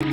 Hey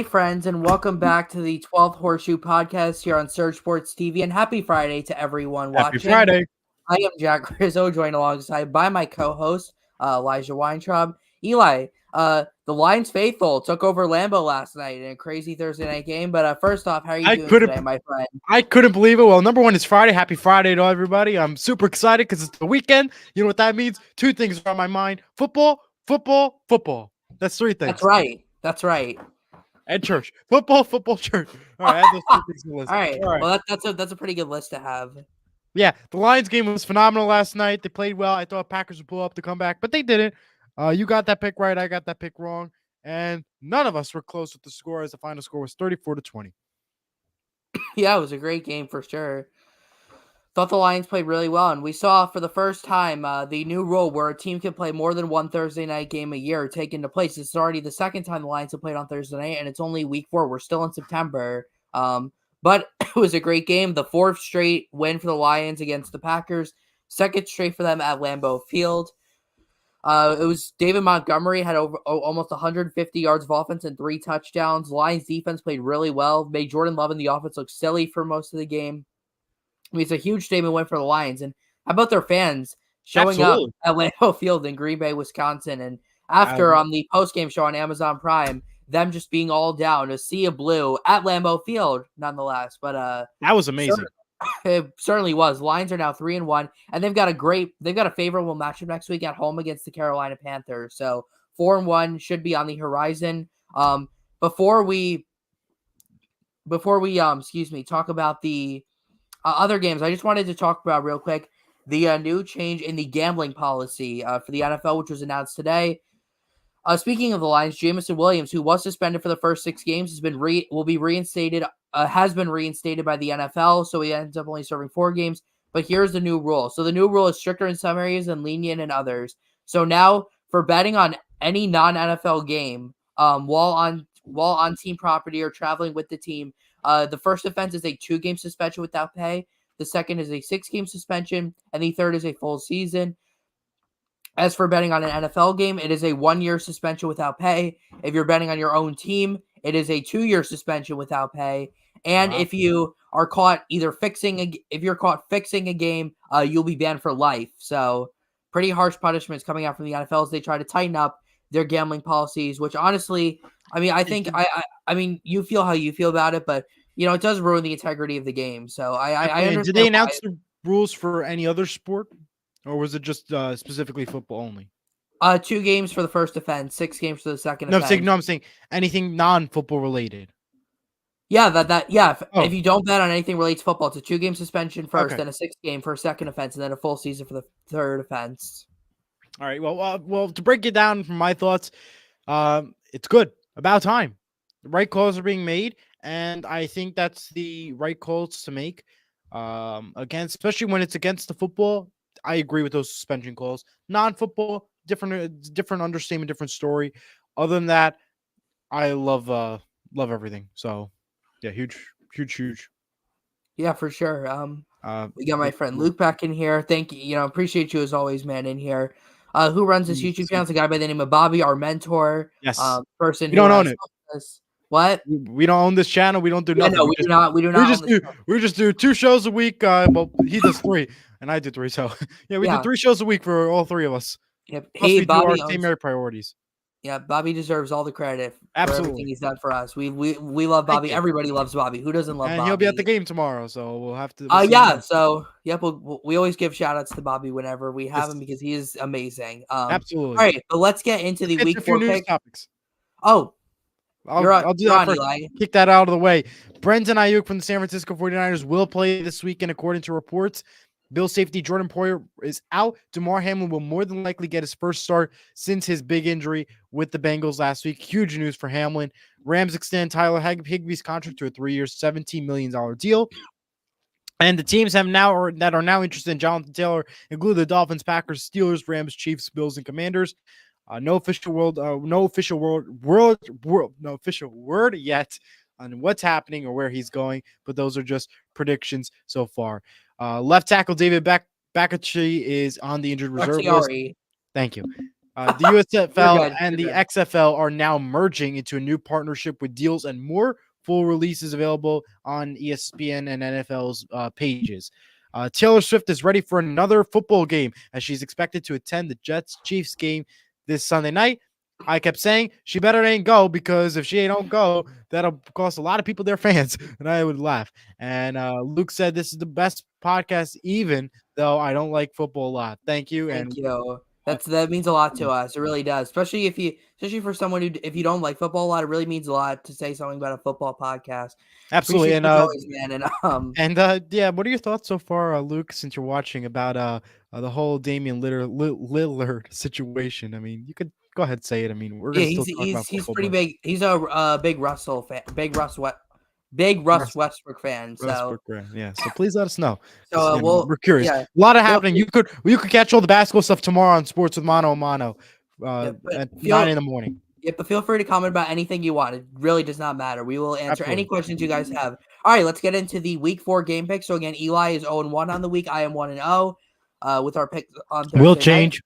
friends, and welcome back to the 12th Horseshoe podcast here on Surge Sports TV, and happy Friday to everyone Happy watching. Friday. I am Jack Rizzo, joined alongside by my co-host, Elijah Weintraub. Eli, the Lions faithful took over Lambeau last night in a crazy Thursday night game, but first off, how are you doing today, my friend? I couldn't believe it. Well, number one, it's Friday. Happy Friday to everybody. I'm super excited because it's the weekend. You know what that means? Two things are on my mind. Football. That's three things. That's right. And church. Football, church. All right, add those two things to the list. All right. Well, that's a pretty good list to have. Yeah, the Lions game was phenomenal last night. They played well. I thought Packers would pull up the comeback, but they didn't. You got that pick right. I got that pick wrong. And none of us were close with the score, as the final score was 34-20. Yeah, it was a great game for sure. Thought the Lions played really well, and we saw for the first time the new rule where a team can play more than one Thursday night game a year take into place. It's already the second time the Lions have played on Thursday night, and it's only week 4. We're still in September, but it was a great game. The 4th straight win for the Lions against the Packers, 2nd straight for them at Lambeau Field. It was David Montgomery had over almost 150 yards of offense and 3 touchdowns. Lions defense played really well, made Jordan Love and the offense look silly for most of the game. I mean, it's a huge statement win for the Lions. And how about their fans showing up at Lambeau Field in Green Bay, Wisconsin? And after on the post-game show on Amazon Prime, them just being all down, a sea of blue at Lambeau Field, nonetheless. But that was amazing. It certainly was. Lions are now 3-1, and they've got a favorable matchup next week at home against the Carolina Panthers. So 4-1 should be on the horizon. Before we talk about the other games, I just wanted to talk about real quick the new change in the gambling policy for the NFL, which was announced today. Speaking of the Lions, Jamison Williams, who was suspended for the first 6 games, has been reinstated by the NFL, so he ends up only serving 4 games. But here's the new rule. So the new rule is stricter in some areas and lenient in others. So now for betting on any non-NFL game, while on team property or traveling with the team, the first offense is a 2-game suspension without pay. The second is a 6-game suspension, and the third is a full season. As for betting on an NFL game, it is a 1-year suspension without pay. If you're betting on your own team, it is a 2-year suspension without pay. And if you are caught fixing a game, you'll be banned for life. So pretty harsh punishments coming out from the NFL as they try to tighten up their gambling policies, which honestly, I mean, I think I mean, you feel how you feel about it, but it does ruin the integrity of the game. So I understand. Did they announce the rules for any other sport, or was it just specifically football only? 2 games for the first offense, 6 games for the second offense. I'm saying anything non-football related. Yeah, if you don't bet on anything related to football, it's a 2-game suspension first, then a 6-game for a second offense, and then a full season for the third offense. All right. Well, to break it down from my thoughts, it's good. About time. The right calls are being made, and I think that's the right calls to make. Especially when it's against the football, I agree with those suspension calls. Non-football, different understatement, different story. Other than that, I love everything. So, yeah, huge. Yeah, for sure. We got my friend Luke back in here. Thank you. Appreciate you as always, man, in here. Who runs this YouTube channel? It's a guy by the name of Bobby, our mentor. Yes. Person. We don't own it. What? We don't own this channel. We don't do nothing. No, we do not. We do not. We just do 2 shows a week. Well, he does 3, and I do 3. So yeah, we do 3 shows a week for all 3 of us. Yep. Plus we Bobby do our primary priorities. Yeah, Bobby deserves all the credit for Absolutely everything he's done for us. We love Bobby. Everybody loves Bobby. Who doesn't love Bobby? And he'll be at the game tomorrow, so we'll have to. So we always give shout outs to Bobby whenever we have him because he is amazing. Absolutely. All right, but let's get into the week 4 news topics. Oh, I'll do that first. Kick that out of the way. Brandon Ayuk from the San Francisco 49ers will play this weekend, according to reports. Bill safety Jordan Poyer is out. DeMar Hamlin will more than likely get his first start since his big injury with the Bengals last week. Huge news for Hamlin. Rams extend Tyler Higbee's contract to a 3-year, $17 million deal. And the teams that are now interested in Jonathan Taylor include the Dolphins, Packers, Steelers, Rams, Chiefs, Bills, and Commanders. No official word yet on what's happening or where he's going, but those are just predictions so far. Left tackle David Bakhtiari is on the injured reserve list. Thank you. The USFL and the XFL are now merging into a new partnership with deals and more full releases available on ESPN and NFL's pages. Taylor Swift is ready for another football game as she's expected to attend the Jets-Chiefs game this Sunday night. I kept saying she better ain't go, because if she don't go, that'll cost a lot of people their fans, and I would laugh. And Luke said this is the best podcast, even though I don't like football a lot. Thank you. Thank you. That means a lot to us. It really does, especially for someone who, if you don't like football a lot, it really means a lot to say something about a football podcast. Absolutely. And always, man. Yeah, what are your thoughts so far, Luke, since you're watching, about the whole Damian Lillard situation? I mean, you could go ahead and say it. I mean, we're gonna still talk about football. He's pretty big. He's a big Russell fan, big Russ Westbrook fan. So yeah. So please let us know. So we're curious. Yeah, a lot of happening. You could catch all the basketball stuff tomorrow on Sports with Mano a Mano at 9 in the morning. Yeah, but feel free to comment about anything you want. It really does not matter. We will answer any questions you guys have. All right, let's get into the Week 4 game pick. So again, Eli is 0-1 on the week. I am 1-0 with our pick on Thursday. Will change.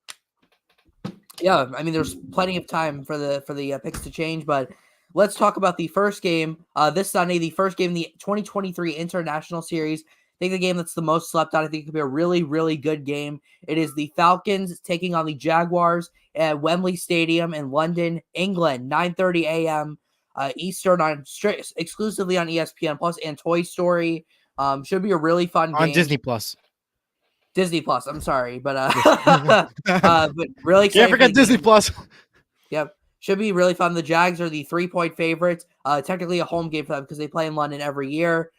Yeah, I mean, there's plenty of time for the picks to change, but let's talk about the first game this Sunday, the first game in the 2023 International Series. I think the game that's the most slept on. I think it could be a really, really good game. It is the Falcons taking on the Jaguars at Wembley Stadium in London, England, 9:30 a.m. Eastern, exclusively on ESPN Plus and Toy Story. Should be a really fun game. On Disney Plus. Disney Plus. I'm sorry, but but really excited. Can't forget Disney Plus. Yep. Should be really fun. The Jags are the 3-point favorites. Technically a home game for them because they play in London every year.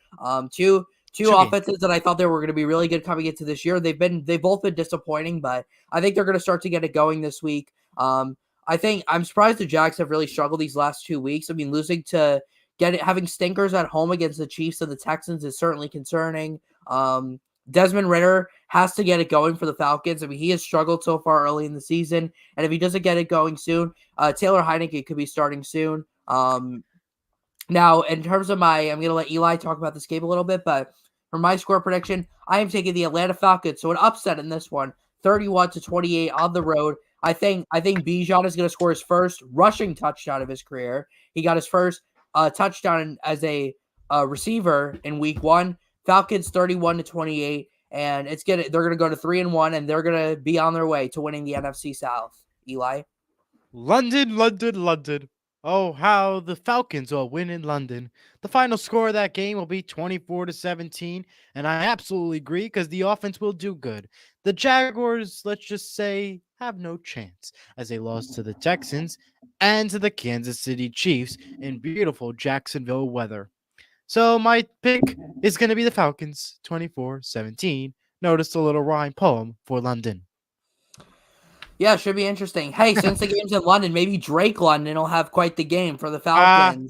Two offenses that I thought they were going to be really good coming into this year. They've both been disappointing, but I think they're going to start to get it going this week. I'm surprised the Jags have really struggled these last 2 weeks. I mean, having stinkers at home against the Chiefs and the Texans is certainly concerning. Desmond Ridder has to get it going for the Falcons. I mean, he has struggled so far early in the season, and if he doesn't get it going soon, Taylor Heineke could be starting soon. Now, in terms of I'm going to let Eli talk about this game a little bit, but for my score prediction, I am taking the Atlanta Falcons. So an upset in this one, 31-28 on the road. I think Bijan is going to score his first rushing touchdown of his career. He got his first touchdown as a receiver in Week 1. Falcons 31-28, and they're going to go to 3-1, and they're going to be on their way to winning the NFC South. Eli? London, London, London. Oh, how the Falcons will win in London. The final score of that game will be 24-17, and I absolutely agree because the offense will do good. The Jaguars, let's just say, have no chance as they lost to the Texans and to the Kansas City Chiefs in beautiful Jacksonville weather. So my pick is going to be the Falcons, 24-17. Notice a little rhyme poem for London. Yeah, should be interesting. Hey, since the game's in London, maybe Drake London will have quite the game for the Falcons.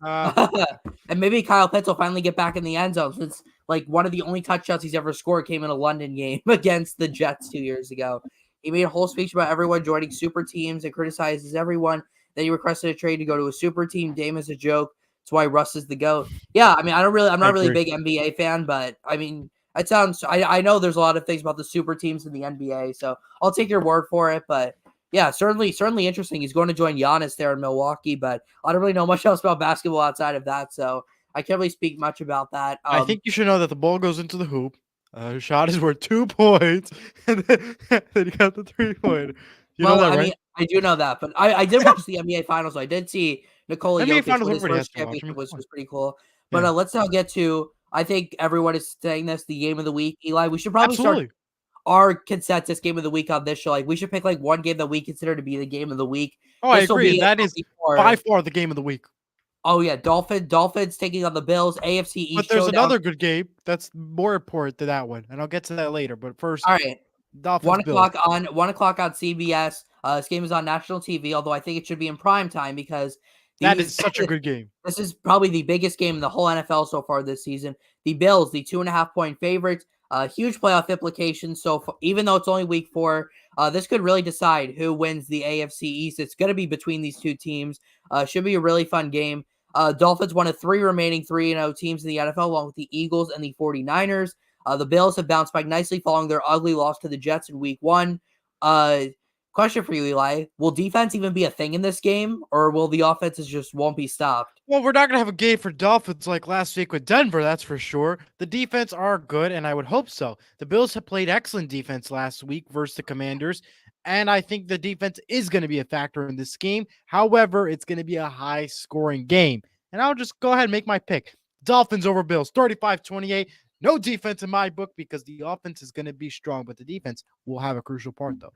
And maybe Kyle Pitts will finally get back in the end zone since one of the only touchdowns he's ever scored came in a London game against the Jets 2 years ago. He made a whole speech about everyone joining super teams and criticizes everyone. Then he requested a trade to go to a super team. Dame is a joke. That's why Russ is the GOAT. Yeah, I mean, I'm not really a big NBA fan, but I mean, it sounds. I know there's a lot of things about the super teams in the NBA, so I'll take your word for it. But yeah, certainly interesting. He's going to join Giannis there in Milwaukee, but I don't really know much else about basketball outside of that, so I can't really speak much about that. I think you should know that the ball goes into the hoop. Shot is worth 2 points, and then you got the 3-pointer. You know that, right? I mean, I do know that, but I did watch the NBA Finals. So I did see Nikola Jokic win his first championship, which was pretty cool. But let's now get to, I think everyone is saying this, the game of the week. Eli, we should probably start our consensus game of the week on this show. We should pick one game that we consider to be the game of the week. Oh, I agree. That is by far the game of the week. Oh yeah, Dolphins taking on the Bills. AFC But East there's showdown. another good game that's more important to that one, and I'll get to that later. But first, All right. Dolphins 1 o'clock Bills. on 1 o'clock on CBS. This game is on national TV, although I think it should be in prime time because That these is such a good game. this is probably the biggest game in the whole NFL so far this season. The Bills, the 2.5 point favorites, huge playoff implications. So even though it's only week 4, this could really decide who wins the AFC East. It's going to be between these two teams. Should be a really fun game. Dolphins one of 3 remaining 3-0 teams in the NFL, along with the Eagles and the 49ers. The Bills have bounced back nicely following their ugly loss to the Jets in week 1. Question for you, Eli. Will defense even be a thing in this game, or will the offenses just won't be stopped? Well, we're not going to have a game for Dolphins like last week with Denver, that's for sure. The defense are good, and I would hope so. The Bills have played excellent defense last week versus the Commanders, and I think the defense is going to be a factor in this game. However, it's going to be a high-scoring game, and I'll just go ahead and make my pick. Dolphins over Bills, 35-28. No defense in my book because the offense is going to be strong, but the defense will have a crucial part, though.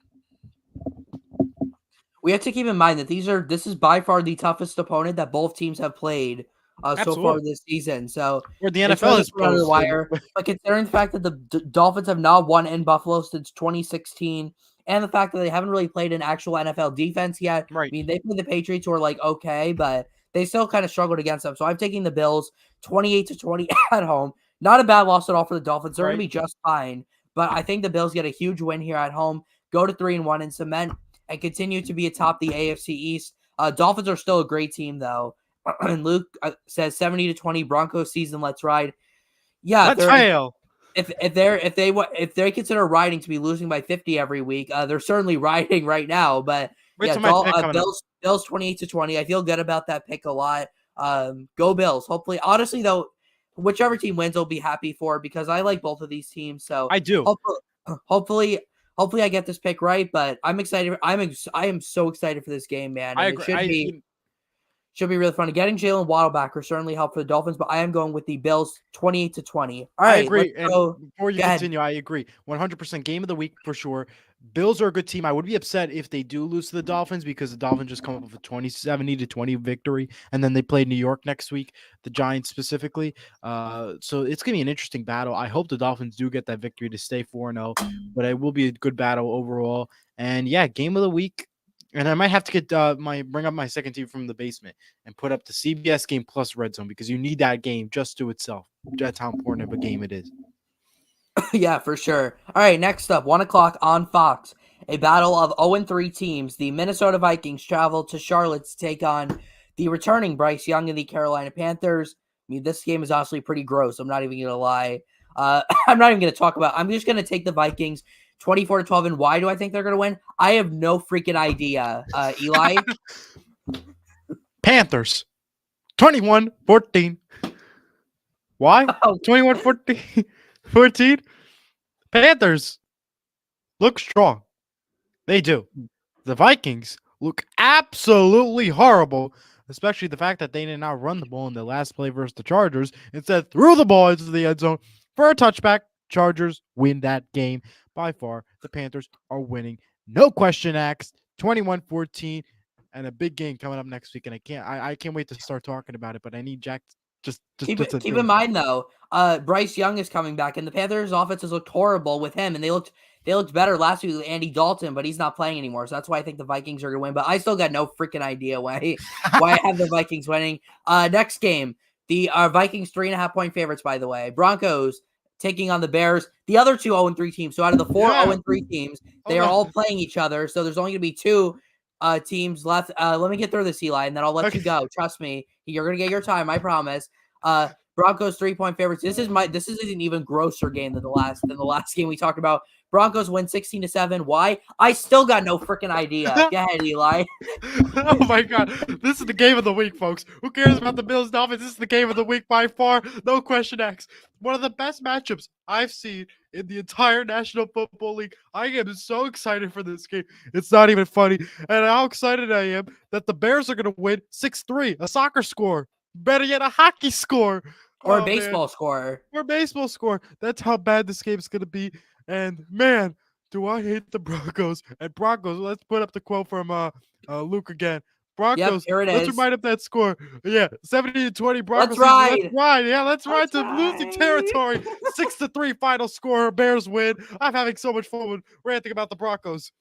We have to keep in mind that this is by far the toughest opponent that both teams have played so far Absolutely. this season. So Where the it's NFL really is put under the posted. wire. But considering the fact that the Dolphins have not won in Buffalo since 2016, and the fact that they haven't really played an actual NFL defense yet, I Right. mean, they played the Patriots who are like okay, but they still kind of struggled against them. So I'm taking the Bills 28-20 at home. Not a bad loss at all for the Dolphins. They're going to Right. be just fine. But I think the Bills get a huge win here at home, go to 3-1 and cement and continue to be atop the AFC East. Dolphins are still a great team, though. And Luke says 70-20 Broncos season. Let's ride. Yeah, Let's fail. if they consider riding to be losing by 50 every week, they're certainly riding right now. But Wait yeah, till my pick coming up. Bills 28-20. I feel good about that pick a lot. Go Bills. Hopefully, honestly though, whichever team wins, I'll be happy for because I like both of these teams. So I do. hopefully I get this pick right. But I'm excited. I am so excited for this game, man, I and it agree. should be really fun. Getting Jalen Waddle back will certainly help for the Dolphins, but I am going with the Bills 28-20. All I right, let's agree. And go. before you Go ahead. continue, I agree. 100% game of the week for sure. Bills are a good team. I would be upset if they do lose to the Dolphins because the Dolphins just come up with a 70-20 victory, and then they play New York next week, the Giants specifically. So it's going to be an interesting battle. I hope the Dolphins do get that victory to stay 4-0, but it will be a good battle overall. And yeah, game of the week. And I might have to get bring up my second team from the basement and put up the CBS game plus Red Zone because you need that game just to itself. That's how important of a game it is. Yeah, for sure. All right, next up, 1 o'clock on Fox. A battle of 0-3 teams. The Minnesota Vikings travel to Charlotte to take on the returning Bryce Young and the Carolina Panthers. I mean, this game is honestly pretty gross. I'm not even going to lie. I'm not even going to talk about it. I'm just going to take the Vikings 24-12. And why do I think they're going to win? I have no freaking idea, Eli. Panthers 21-14. Why? 21-14. 14. Panthers look strong. They do. The Vikings look absolutely horrible, especially the fact that they did not run the ball in the last play versus the Chargers. Instead, threw the ball into the end zone for a touchback. Chargers win that game. By far, the Panthers are winning. No question asked. 21-14. And a big game coming up next week. And I can't wait to start talking about it, but I need Jack just Keep to in mind though, Bryce Young is coming back, and the Panthers' offenses looked horrible with him, and they looked better last week with Andy Dalton, but he's not playing anymore, so that's why I think the Vikings are gonna win. But I still got no freaking idea why I have the Vikings winning. Next game, the Vikings 3.5 point favorites. By the way, Broncos taking on the Bears. The other two 0-3 teams. So out of the four 0-3 teams, they are all playing each other. So there's only gonna be two teams left. Let me get through this, Eli, and then I'll let you go. Trust me, you're gonna get your time. I promise. Broncos 3-point favorites. This is an even grosser game than the last game we talked about. Broncos win 16-7. Why? I still got no freaking idea. Go ahead, Eli. Oh my god. This is the game of the week, folks. Who cares about the Bills Dolphins? This is the game of the week by far. No question asked. One of the best matchups I've seen in the entire National Football League. I am so excited for this game. It's not even funny. And how excited I am that the Bears are going to win 6-3, a soccer score. Better yet, a hockey score. Or a baseball score. Or a baseball score. That's how bad this game is going to be. And man, do I hate the Broncos. And Broncos, let's put up the quote from Luke again. Broncos. here it Let's is. remind up that score. Yeah, 70-20 Broncos. Let's ride. Let's ride. Yeah, let's ride Let's to losing ride. territory. 6-3 final score. Bears win. I'm having so much fun with ranting about the Broncos.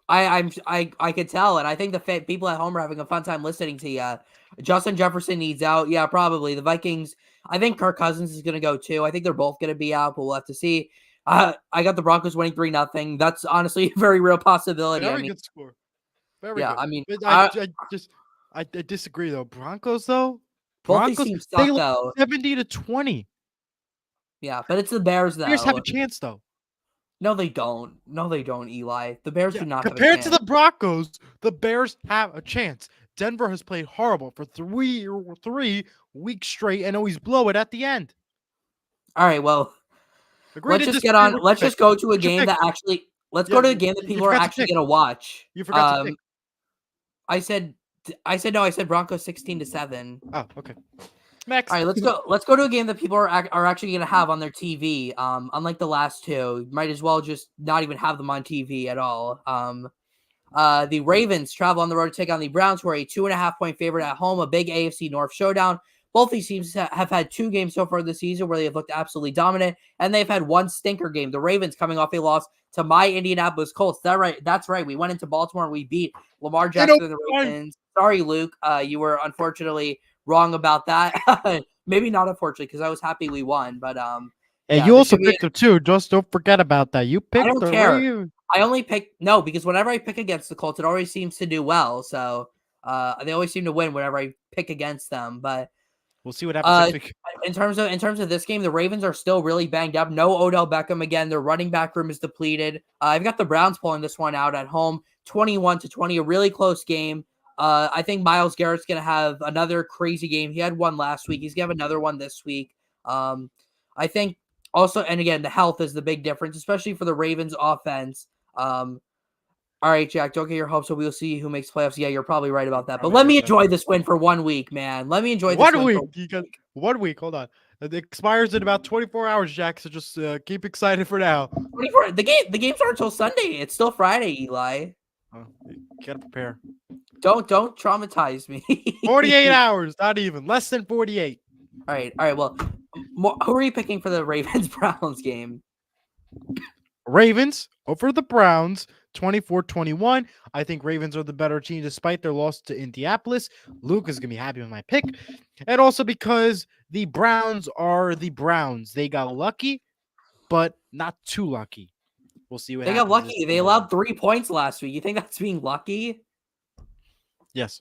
I could tell, and I think the people at home are having a fun time listening to you. Justin Jefferson needs out. Yeah, probably. The Vikings, I think Kirk Cousins is going to go too. I think they're both going to be out, but we'll have to see. I got the Broncos winning 3-0. That's honestly a very real possibility. Very good score. Very yeah, good. I mean, I disagree though. Broncos though. both these Broncos teams they suck lost though. 70-20. Yeah, but it's the Bears Bears have though. a chance though. No, they don't. No, they don't, Eli. The Bears do not have a Compared chance. to the Broncos, the Bears have a chance. Denver has played horrible for 3 weeks straight and always blow it at the end. All right, well, Agree let's to just get disagree. on. Let's just go to a What's your game pick? that actually. Let's Yeah, go to a game that you people are forgot to actually pick. going to watch. You forgot to pick. I said no. I said Broncos 16-7. Oh, okay. Next. All right, let's go to a game that people are actually going to have on their TV. Unlike the last two, you might as well just not even have them on TV at all. The Ravens travel on the road to take on the Browns, who are a 2.5-point favorite at home. A big AFC North showdown. Both these teams have had 2 games so far this season where they have looked absolutely dominant, and they've had 1 stinker game. The Ravens coming off a loss to my Indianapolis Colts. That's right. We went into Baltimore and we beat Lamar Jackson and the Ravens. Sorry, Luke. You were unfortunately wrong about that. Maybe not unfortunately, because I was happy we won. But and yeah, you also picked them too. Just don't forget about that. You picked the Ravens. I only pick because whenever I pick against the Colts, it always seems to do well. So they always seem to win whenever I pick against them. But we'll see what happens next week. In terms of this game, the Ravens are still really banged up. No Odell Beckham again. Their running back room is depleted. I've got the Browns pulling this one out at home, 21-20, a really close game. I think Myles Garrett's going to have another crazy game. He had one last week. He's going to have another one this week. I think also, and again, the health is the big difference, especially for the Ravens offense. All right, Jack, don't get your hopes up. We'll see who makes playoffs. Yeah, you're probably right about that. But let me enjoy this win for 1 week, man. Let me enjoy this 1 week. You got 1 week. Hold on. It expires in about 24 hours, Jack. So just keep excited for now. 24. The games aren't until Sunday. It's still Friday, Eli. Oh, you gotta prepare. Don't traumatize me. 48 hours, not even. Less than 48. All right. Well, who are you picking for the Ravens-Browns game? Ravens over the Browns, 24-21. I think Ravens are the better team despite their loss to Indianapolis. Luke is going to be happy with my pick. And also because the Browns are the Browns. They got lucky, but not too lucky. We'll see what they got lucky. They allowed 3 points last week. You think that's being lucky? Yes.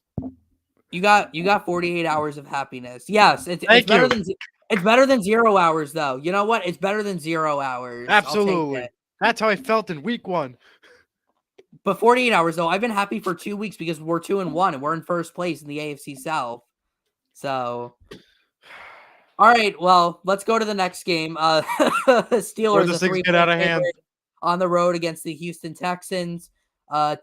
You got 48 hours of happiness. Yes, it's better than 0 hours though. You know what? It's better than 0 hours. Absolutely. That's how I felt in week 1. But 48 hours though, I've been happy for 2 weeks because we're 2-1 and we're in first place in the AFC South. So, all right, well, let's go to the next game. Steelers things get out of hand on the road against the Houston Texans.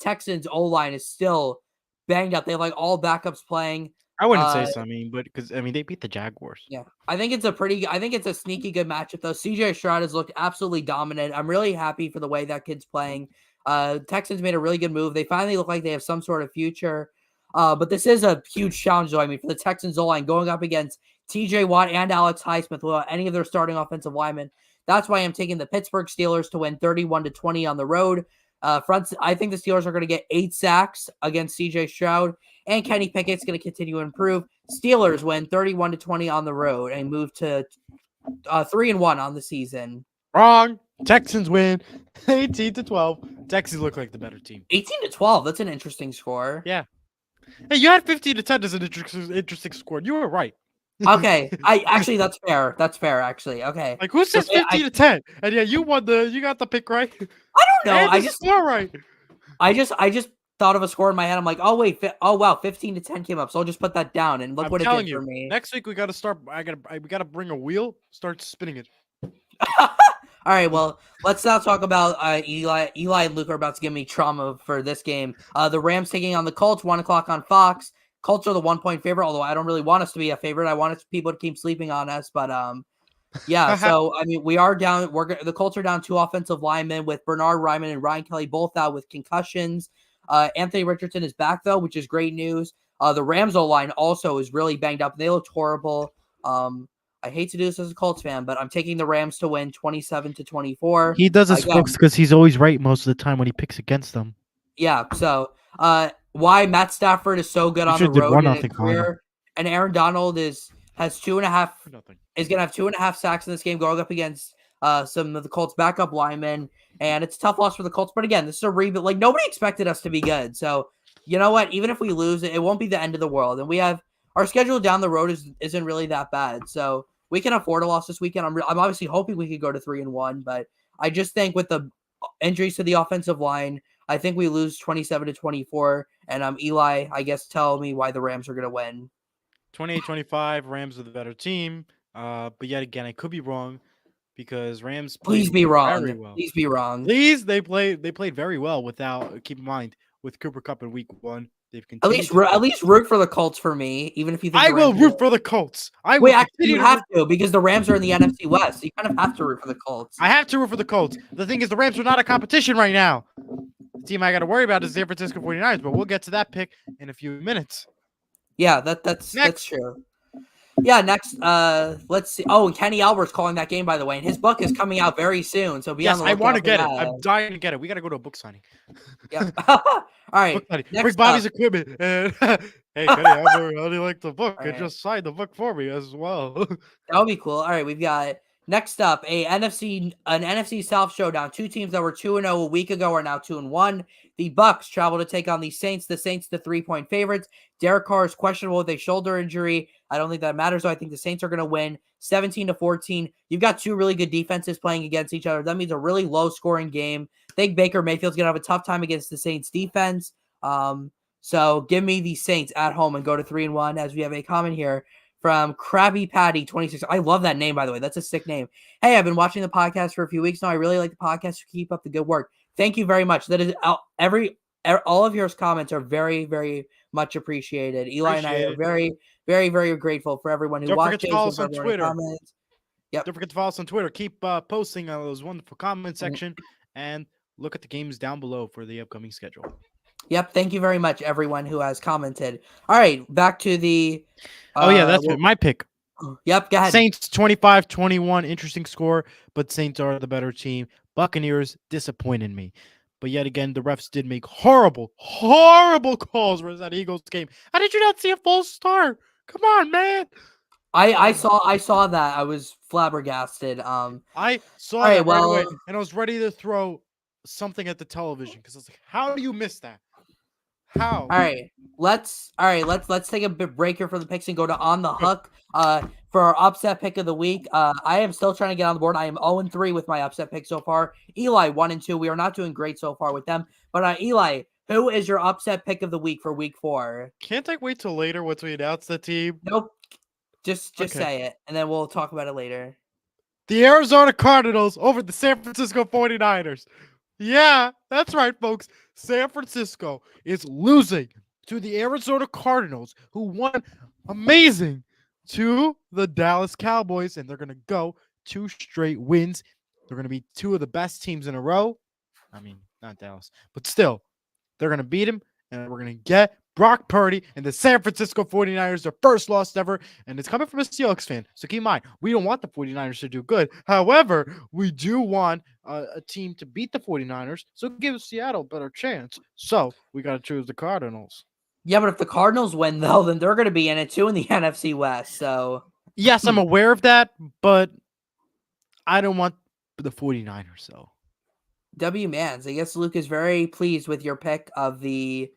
Texans O-line is still banged up. They have like all backups playing. I wouldn't say so. But because they beat the Jaguars. Yeah, I think it's a sneaky good matchup though. CJ Stroud has looked absolutely dominant. I'm really happy for the way that kid's playing. Texans made a really good move. They finally look like they have some sort of future. But this is a huge challenge though. I mean, for the Texans O-line going up against TJ Watt and Alex Highsmith without any of their starting offensive linemen. That's why I'm taking the Pittsburgh Steelers to win 31-20 on the road. I think the Steelers are going to get 8 sacks against CJ Stroud, and Kenny Pickett's going to continue to improve. Steelers win 31-20 on the road and move to 3-1 on the season. Wrong. Texans win 18-12. Texans look like the better team. 18-12. That's an interesting score. Yeah. Hey, you had 15-10 as an interesting score. You were right. Okay. That's fair. That's fair, actually. Okay. Like who says 15-10? And yeah, you got the pick right. I don't know. And I just score right. I just thought of a score in my head. I'm like, oh wait, wow, 15-10 came up. So I'll just put that down and look what it did for me. Next week we gotta start. We gotta bring a wheel, start spinning it. All right, well, let's now talk about Eli and Luke are about to give me trauma for this game. The Rams taking on the Colts, 1:00 on Fox. Colts are the 1-point favorite, although I don't really want us to be a favorite. I want people to keep sleeping on us, but yeah. So I mean, we are down. The Colts are down 2 offensive linemen with Bernard Ryman and Ryan Kelly both out with concussions. Anthony Richardson is back though, which is great news. The Rams O-line also is really banged up. They looked horrible. I hate to do this as a Colts fan, but I'm taking the Rams to win 27-24. He does this, Again, folks, because he's always right most of the time when he picks against them. yeah. So, why Matt Stafford is so good You on the should did road in his 1-0 final. career, and Aaron Donald has 2.5 Nothing. is going to have 2.5 sacks in this game going up against some of the Colts backup linemen, and it's a tough loss for the Colts. But again, this is a rebuild. Like, nobody expected us to be good, so you know what? Even if we lose, it won't be the end of the world. And we have our schedule down the road isn't really that bad, so we can afford a loss this weekend. I'm obviously hoping we could go to 3-1, but I just think with the injuries to the offensive line, I think we lose 27-24. And Eli, I guess, tell me why the Rams are going to win. 28-25, Rams are the better team. But yet again, I could be wrong because Rams Please played be wrong. very well. Please be wrong. Please, they played very well without. Keep in mind with Cooper Kupp in Week 1, they've At continued. least root for the Colts for me, even if you think I the will Rams root for the Colts. I will Wait, actually, continue you to have root. to because the Rams are in the NFC West. So you kind of have to root for the Colts. I have to root for the Colts. The thing is, the Rams are not a competition right now. The team I got to worry about is the San Francisco 49ers, but we'll get to that pick in a few minutes. Yeah, that's true. Yeah, next, let's see. Oh, and Kenny Albert's calling that game, by the way, and his book is coming out very soon. So be on Yes, the I lookout want to for get it. that. I'm dying to get it. We got to go to a book signing. Yeah. All right. Book signing. Next Bring Bobby's up. equipment. And hey, Kenny Albert, how do you like the book? All And right. just sign the book for me as well. That would be cool. All right, we've got next up an NFC South showdown. Two teams that were 2-0 a week ago are now 2-1. The Bucks travel to take on the Saints. The Saints, the 3-point favorites. Derek Carr is questionable with a shoulder injury. I don't think that matters, though. I think the Saints are going to win 17-14. You've got two really good defenses playing against each other. That means a really low-scoring game. I think Baker Mayfield's going to have a tough time against the Saints defense. So give me the Saints at home and go to 3-1. As we have a comment here from Krabby Patty 26. I love that name, by the way. That's a sick name. Hey, I've been watching the podcast for a few weeks now. I really like the podcast. Keep up the good work. Thank you very much. That is all of your comments are very, very much appreciated. Eli and I are very, very, very grateful for everyone who Don't forget watches. to follow us on Twitter. Yep. Don't forget to follow us on Twitter. Keep posting on those wonderful comment section and look at the games down below for the upcoming schedule. Yep. Thank you very much, everyone who has commented. All right, back to the. That's my pick. Yep. Go ahead. Saints 25-21. Interesting score, but Saints are the better team. Buccaneers disappointed me. But yet again, the refs did make horrible calls for that Eagles game. How did you not see a false start? Come on, man. I saw that. I was flabbergasted. I saw that right away, and I was ready to throw something at the television because I was like, "How do you miss that? How?" All right, let's take a bit break here for the picks and go to On the Hook. For our upset pick of the week, I am still trying to get on the board. I am 0-3 with my upset pick so far. Eli 1-2. We are not doing great so far with them. But Eli, who is your upset pick of the week for week 4? Can't I wait till later once we announce the team? Nope. Just say it, and then we'll talk about it later. The Arizona Cardinals over the San Francisco 49ers. Yeah, that's right, folks. San Francisco is losing to the Arizona Cardinals, who won amazing to the Dallas Cowboys, and they're going to go 2 straight wins. They're going to be 2 of the best teams in a row. I mean, not Dallas, but still, they're going to beat him, and we're going to get Brock Purdy and the San Francisco 49ers, their first loss ever, and it's coming from a Seahawks fan. So keep in mind, we don't want the 49ers to do good. However, we do want a team to beat the 49ers, so give Seattle a better chance. So we got to choose the Cardinals. Yeah, but if the Cardinals win, though, then they're going to be in it too in the NFC West. So yes, I'm aware of that, but I don't want the 49ers, so. W Mans, I guess Luke is very pleased with your pick of the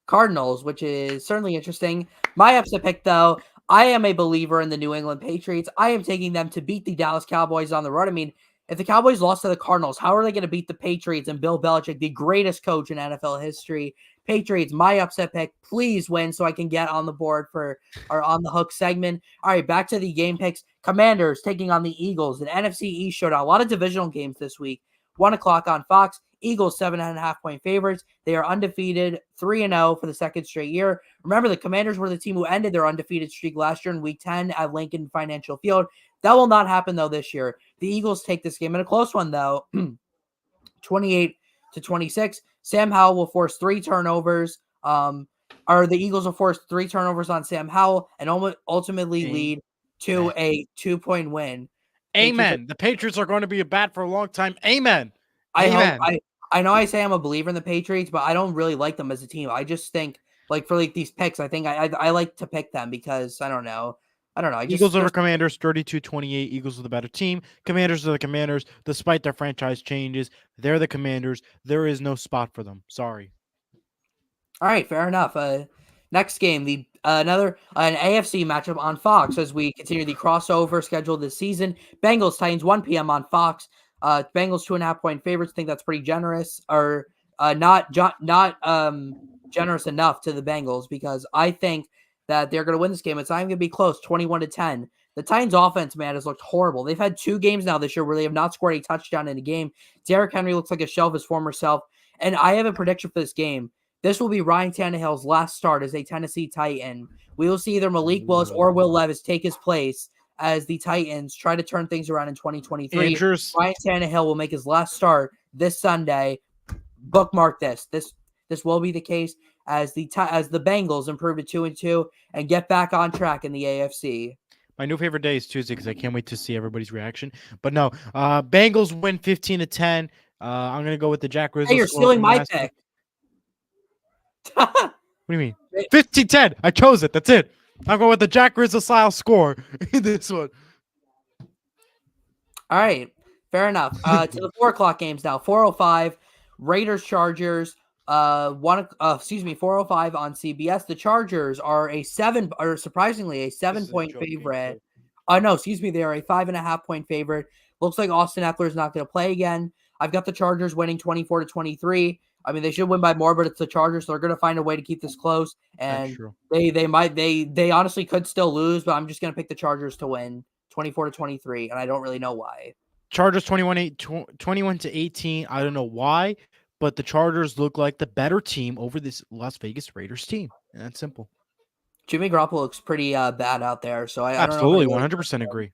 Cardinals, which is certainly interesting. My upset pick, though, I am a believer in the New England Patriots. I am taking them to beat the Dallas Cowboys on the road. I mean, if the Cowboys lost to the Cardinals, how are they going to beat the Patriots and Bill Belichick, the greatest coach in NFL history? Patriots, my upset pick. Please win so I can get on the board for our On the Hook segment. All right, back to the game picks. Commanders taking on the Eagles, an NFC East showdown. A lot of divisional games this week. 1 o'clock on Fox. Eagles 7.5-point favorites. They are undefeated, 3-0 for the second straight year. Remember, the Commanders were the team who ended their undefeated streak last year in Week 10 at Lincoln Financial Field. That will not happen, though, this year. The Eagles take this game in a close one, though, 28-26. Sam Howell will force 3 turnovers. the Eagles will force 3 turnovers on Sam Howell and ultimately lead to a 2-point win. Amen. The Patriots are going to be bad for a long time. Amen. I hope Amen. I know I say I'm a believer in the Patriots, but I don't really like them as a team. I just think like for like these picks, I think I like to pick them because I don't know. Eagles over Commanders 32-28. Eagles are the better team. Commanders are the Commanders. Despite their franchise changes, they're the Commanders. There is no spot for them. Sorry. All right, fair enough. Next game, the another an AFC matchup on Fox as we continue the crossover schedule this season. Bengals Titans 1 p.m. on Fox. Bengals 2.5-point favorites. Think that's pretty generous, or not generous enough to the Bengals because I think that they're going to win this game. It's not even going to be close, 21-10. The Titans offense, man, has looked horrible. They've had 2 games now this year where they have not scored a touchdown in a game. Derrick Henry looks like a shell of his former self, and I have a prediction for this game. This will be Ryan Tannehill's last start as a Tennessee Titan. We will see either Malik Willis or Will Levis take his place as the Titans try to turn things around in 2023. Andrews. Ryan Tannehill will make his last start this Sunday. Bookmark this. This will be the case as the Bengals improve to 2-2 and get back on track in the AFC. My new favorite day is Tuesday because I can't wait to see everybody's reaction. But no, Bengals win 15-10. I'm gonna go with the Jack Rizzo. Hey, you're stealing my pick. What do you mean? 15-10. I chose it. That's it. I'm going with the Jack Rizzo style score in this one. All right. Fair enough. To the 4:00 games now. 4:05. Raiders Chargers. 4:05 on CBS. The Chargers are surprisingly a 7-point favorite. No, excuse me. They are a 5.5-point favorite. Looks like Austin Eckler is not going to play again. I've got the Chargers winning 24-23. I mean, they should win by more, but it's the Chargers, so they're going to find a way to keep this close. And they honestly could still lose, but I'm just going to pick the Chargers to win 24-23, and I don't really know why. Chargers 21-18. I don't know why, but the Chargers look like the better team over this Las Vegas Raiders team, and that's simple. Jimmy Garoppolo looks pretty bad out there, so I absolutely don't know 100% agree.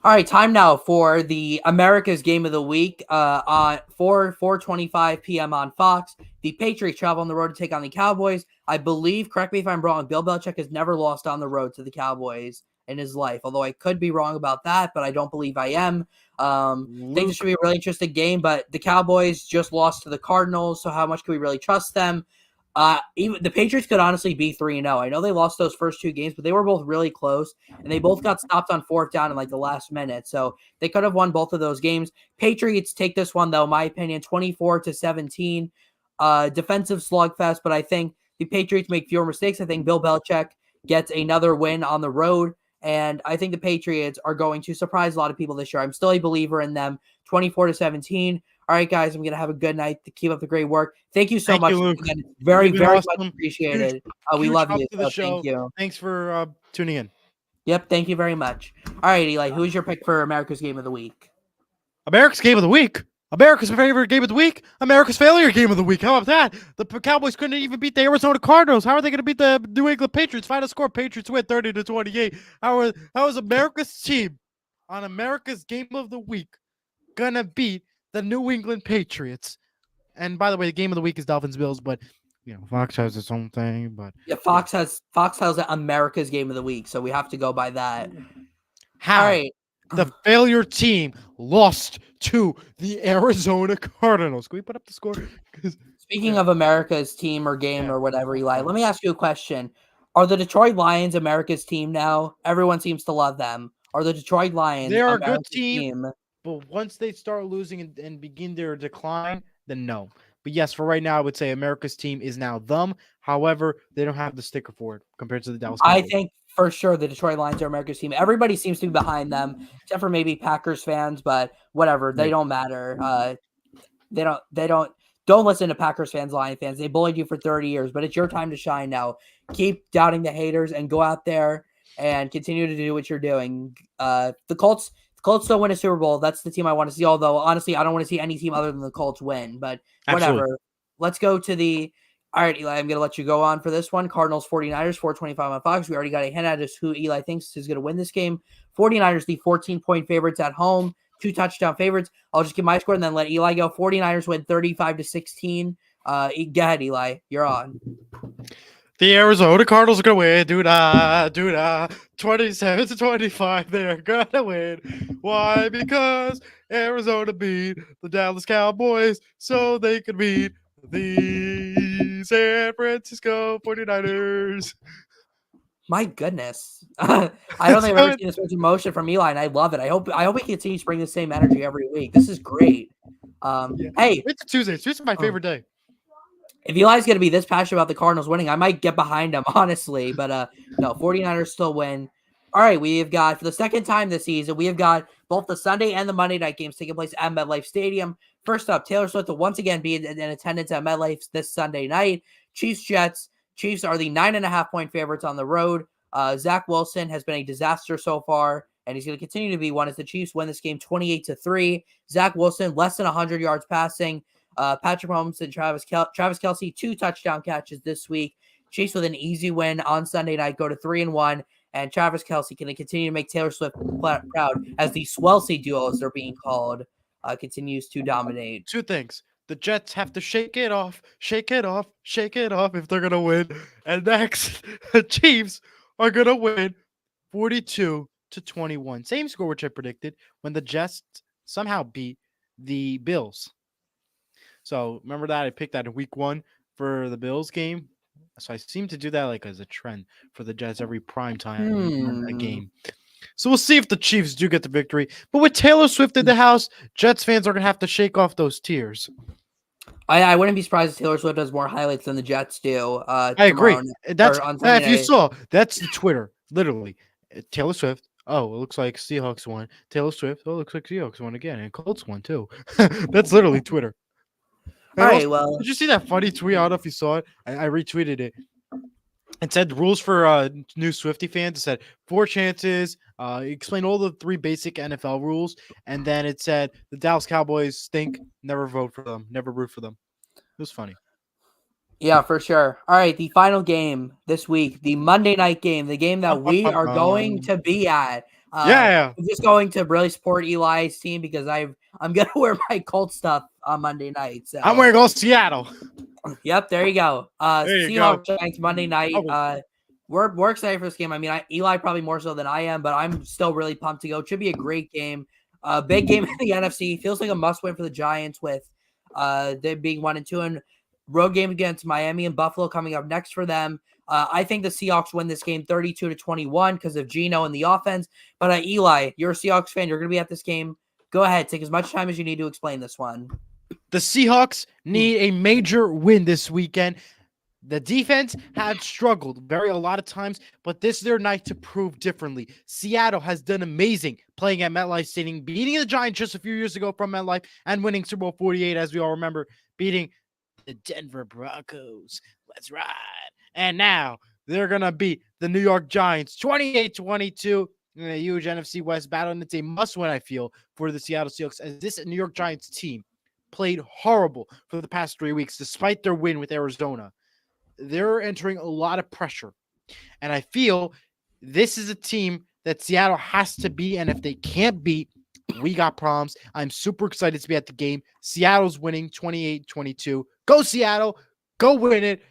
All right, time now for the America's Game of the Week on 4:25 p.m. on Fox. The Patriots travel on the road to take on the Cowboys. I believe, correct me if I'm wrong, Bill Belichick has never lost on the road to the Cowboys in his life, although I could be wrong about that, but I don't believe I am. I think this should be a really interesting game, but the Cowboys just lost to the Cardinals, so how much can we really trust them? Even the Patriots could honestly be 3-0. I know they lost those first 2 games, but they were both really close, and they both got stopped on 4th down in like the last minute. So they could have won both of those games. Patriots take this one, though, in my opinion, 24-17. Defensive slugfest, but I think the Patriots make fewer mistakes. I think Bill Belichick gets another win on the road, and I think the Patriots are going to surprise a lot of people this year. I'm still a believer in them. 24-17. All right, guys, I'm going to have a good night. To keep up the great work. Thank you so much. Again, very much appreciated. We love you. Thank you. Thanks for tuning in. Yep, thank you very much. All right, Eli, who is your pick for America's Game of the Week? America's Game of the Week? America's favorite game of the week? America's failure game of the week. How about that? The Cowboys couldn't even beat the Arizona Cardinals. How are they going to beat the New England Patriots? Final score, Patriots win 30-28. How is America's team on America's Game of the Week going to beat the New England Patriots? And by the way, the game of the week is Dolphins Bills, but you know, Fox has its own thing. But yeah, Fox has America's Game of the Week, so we have to go by that. How? All right. The failure team lost to the Arizona Cardinals. Can we put up the score? Speaking of America's team or game or whatever, Eli, let me ask you a question. Are the Detroit Lions America's team now? Everyone seems to love them. Are the Detroit Lions They are a good team, but once they start losing and begin their decline, then no. But yes, for right now, I would say America's team is now them. However, they don't have the sticker for it compared to the Dallas Cowboys. I think for sure the Detroit Lions are America's team. Everybody seems to be behind them, except for maybe Packers fans, but whatever. They don't matter. Don't listen to Packers fans, Lion fans. They bullied you for 30 years, but it's your time to shine now. Keep doubting the haters and go out there and continue to do what you're doing. The Colts still win a Super Bowl. That's the team I want to see, although honestly, I don't want to see any team other than the Colts win, but whatever. Absolutely. Let's go to the all right, Eli, I'm going to let you go on for this one. Cardinals, 49ers, 4:25 on Fox. We already got a hint at just who Eli thinks is going to win this game. 49ers, the 14-point favorites at home, 2 touchdown favorites. I'll just give my score and then let Eli go. 49ers win 35-16. Go ahead, Eli. You're on. The Arizona Cardinals are gonna win. Do-da. 27-25. They're gonna win. Why? Because Arizona beat the Dallas Cowboys so they could beat the San Francisco 49ers. My goodness. I don't think I've ever So, seen this much emotion from Eli, and I love it. I hope he continues to bring the same energy every week. This is great. yeah. Hey, It's a Tuesday. Tuesday's my favorite day. if Eli's going to be this passionate about the Cardinals winning, I might get behind him, honestly. But no, 49ers still win. All right, we have got, for the second time this season, we have got both the Sunday and the Monday night games taking place at MetLife Stadium. First up, Taylor Swift will once again be in attendance at MetLife this Sunday night. Chiefs-Jets. Chiefs are the 9.5-point favorites on the road. Zach Wilson has been a disaster so far, and he's going to continue to be one as the Chiefs win this game 28-3. Zach Wilson, less than 100 yards passing. Patrick Mahomes and Travis Kelce, 2 touchdown catches this week. Chiefs with an easy win on Sunday night, go to 3-1, and Travis Kelce can continue to make Taylor Swift proud as the Swelsey duo, as they're being called, continues to dominate. Two things. The Jets have to shake it off if they're going to win. And next, the Chiefs are going to win 42-21. Same score which I predicted when the Jets somehow beat the Bills. So remember that I picked that in week 1 for the Bills game. So I seem to do that like as a trend for the Jets every prime time a game. So we'll see if the Chiefs do get the victory. But with Taylor Swift in the house, Jets fans are going to have to shake off those tears. I wouldn't be surprised if Taylor Swift does more highlights than the Jets do. I agree. That's if you night. saw, that's the Twitter. Literally, Taylor Swift. Oh, it looks like Seahawks won. Taylor Swift. Oh, it looks like Seahawks won again, and Colts won too. That's literally Twitter. All right. Well, did you see that funny tweet? I don't know if you saw it. I retweeted it. It said rules for new Swiftie fans. It said 4 chances. Explain all the 3 basic NFL rules, and then it said the Dallas Cowboys stink. Never vote for them. Never root for them. It was funny. Yeah, for sure. All right, the final game this week, the Monday night game, the game that we are going to be at. I'm just going to really support Eli's team because I'm gonna wear my Colts stuff on Monday night. So I'm wearing all Seattle. Yep, there you go. Seahawks Giants Monday night. Oh. We're excited for this game. I mean, Eli probably more so than I am, but I'm still really pumped to go. It should be a great game. Big game in the NFC. Feels like a must win for the Giants with they being 1-2, and road game against Miami and Buffalo coming up next for them. I think the Seahawks win this game 32-21 because of Geno and the offense. But Eli, you're a Seahawks fan. You're going to be at this game. Go ahead. Take as much time as you need to explain this one. The Seahawks need a major win this weekend. The defense had struggled a lot of times, but this is their night to prove differently. Seattle has done amazing playing at MetLife Stadium, beating the Giants just a few years ago from MetLife and winning Super Bowl 48, as we all remember, beating the Denver Broncos. Let's ride. And now they're going to beat the New York Giants 28-22 in a huge NFC West battle. And it's a must-win, I feel, for the Seattle Seahawks, as this New York Giants team played horrible for the past 3 weeks, despite their win with Arizona. They're entering a lot of pressure. And I feel this is a team that Seattle has to beat. And if they can't beat, we got problems. I'm super excited to be at the game. Seattle's winning 28-22. Go Seattle. Go win it.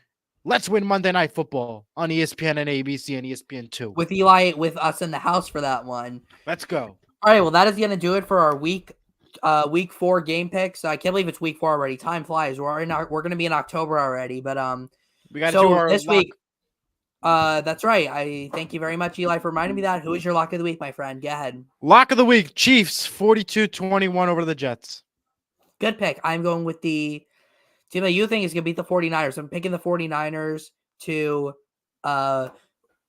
Let's win Monday Night Football on ESPN and ABC and ESPN2. With Eli, with us in the house for that one. Let's go. All right, well, that is going to do it for our week 4 game picks. I can't believe it's week 4 already. Time flies. We're going to be in October already, but we got to do our this week. That's right. I thank you very much, Eli, for reminding me that. Who is your lock of the week, my friend? Go ahead. Lock of the week: Chiefs 42-21 over the Jets. Good pick. I'm going with the team that you think is going to beat the 49ers. I'm picking the 49ers to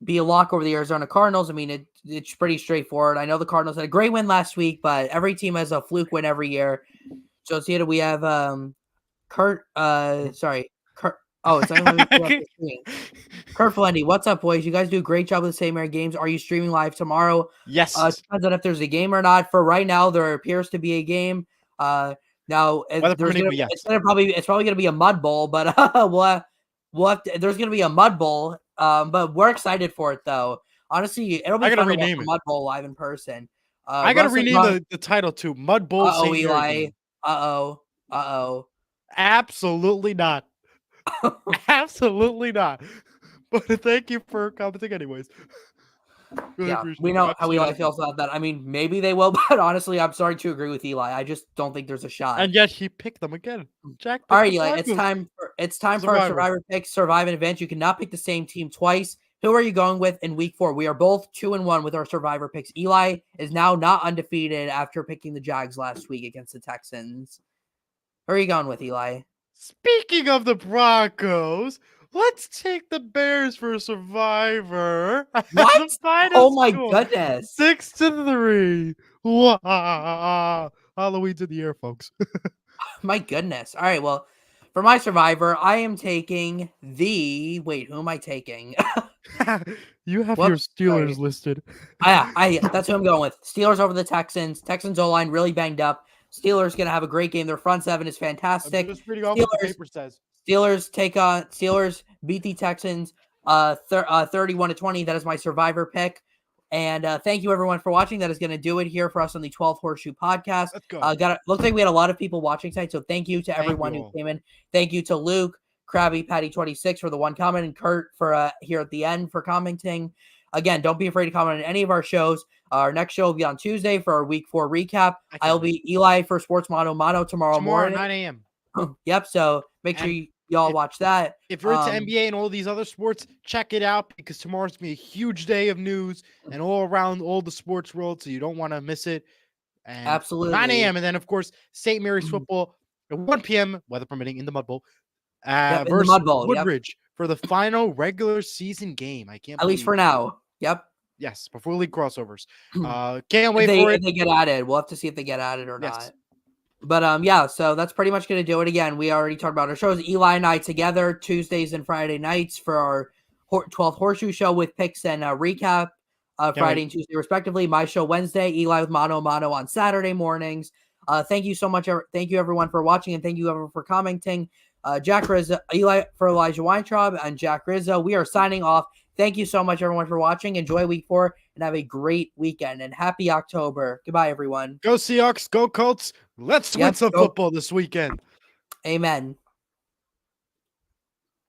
be a lock over the Arizona Cardinals. I mean, it's pretty straightforward. I know the Cardinals had a great win last week, but every team has a fluke win every year. So it's here we have Kurt. Oh, it's not even Kurt Flendy. What's up, boys? You guys do a great job with the St. Mary games. Are you streaming live tomorrow? Yes. Depends on if there's a game or not. For right now, there appears to be a game. Now it's probably going to be a mud bowl, but there's going to be a mud bowl. But we're excited for it though. Honestly, it'll be fun to watch the mud bowl live in person. I got to rename the title to Mud Bowl. Uh-oh, Eli. Uh-oh. Absolutely not. Absolutely not. But thank you for commenting, anyways. Really Yeah, appreciate we it. know how Absolutely Eli nothing. feels about that. I mean, maybe they will, but honestly, I'm starting to agree with Eli. I just don't think there's a shot. And yet he picked them again. Jack All picked right, the Eli, Broncos. it's time for our Survivor. Survivor picks, Survive an event. You cannot pick the same team twice. Who are you going with in week 4? We are both 2-1 with our Survivor picks. Eli is now not undefeated after picking the Jags last week against the Texans. Who are you going with, Eli? Speaking of the Broncos, let's take the Bears for Survivor. What? The final Oh my score, goodness. 6-3. Wow. Halloween's in the air, folks. My goodness. All right, well, for my Survivor, I am taking the wait, who am I taking? You have your Whoops, Steelers sorry. listed. That's who I'm going with. Steelers over the Texans. Texans O-line really banged up. Steelers gonna have a great game. Their front seven is I'm fantastic. just reading off what the paper says. Steelers beat the Texans 31-20. That is my Survivor pick. And thank you everyone for watching. That is going to do it here for us on the 12th Horseshoe podcast. Let's go. Looks like we had a lot of people watching tonight, so thank you to everyone who came in. Thank you to Luke, Krabby Patty 26 for the one comment, and Kurt for here at the end for commenting. Again, don't be afraid to comment on any of our shows. Our next show will be on Tuesday for our week 4 recap. I'll be Eli for Sports Mono tomorrow morning. 9 a.m. Yep. So make sure y'all watch that. If you're into NBA and all these other sports, check it out because tomorrow's gonna be a huge day of news and all around all the sports world, so you don't want to miss it. And absolutely 9 a.m. and then of course St. Mary's football at 1 p.m. weather permitting in the Mud Bowl. Yep, in Versus the Mud Bowl, Woodbridge for the final regular season game. I can't. At least for now. Yep. Yes, before league crossovers. Can't wait for it. If they get added, we'll have to see if they get added or Yes. not. But yeah, so that's pretty much going to do it. Again, we already talked about our shows. Eli and I together Tuesdays and Friday nights for our 12th Horseshoe show with picks and recap. Friday and Tuesday respectively. My show Wednesday. Eli with Mono on Saturday mornings. Thank you so much. Thank you everyone for watching, and thank you everyone for commenting. Jack Rizzo, Eli for Elijah Weintraub, and Jack Rizzo. We are signing off. Thank you so much, everyone, for watching. Enjoy week 4 and have a great weekend. And happy October. Goodbye, everyone. Go Seahawks. Go Colts. Let's win some football this weekend. Amen.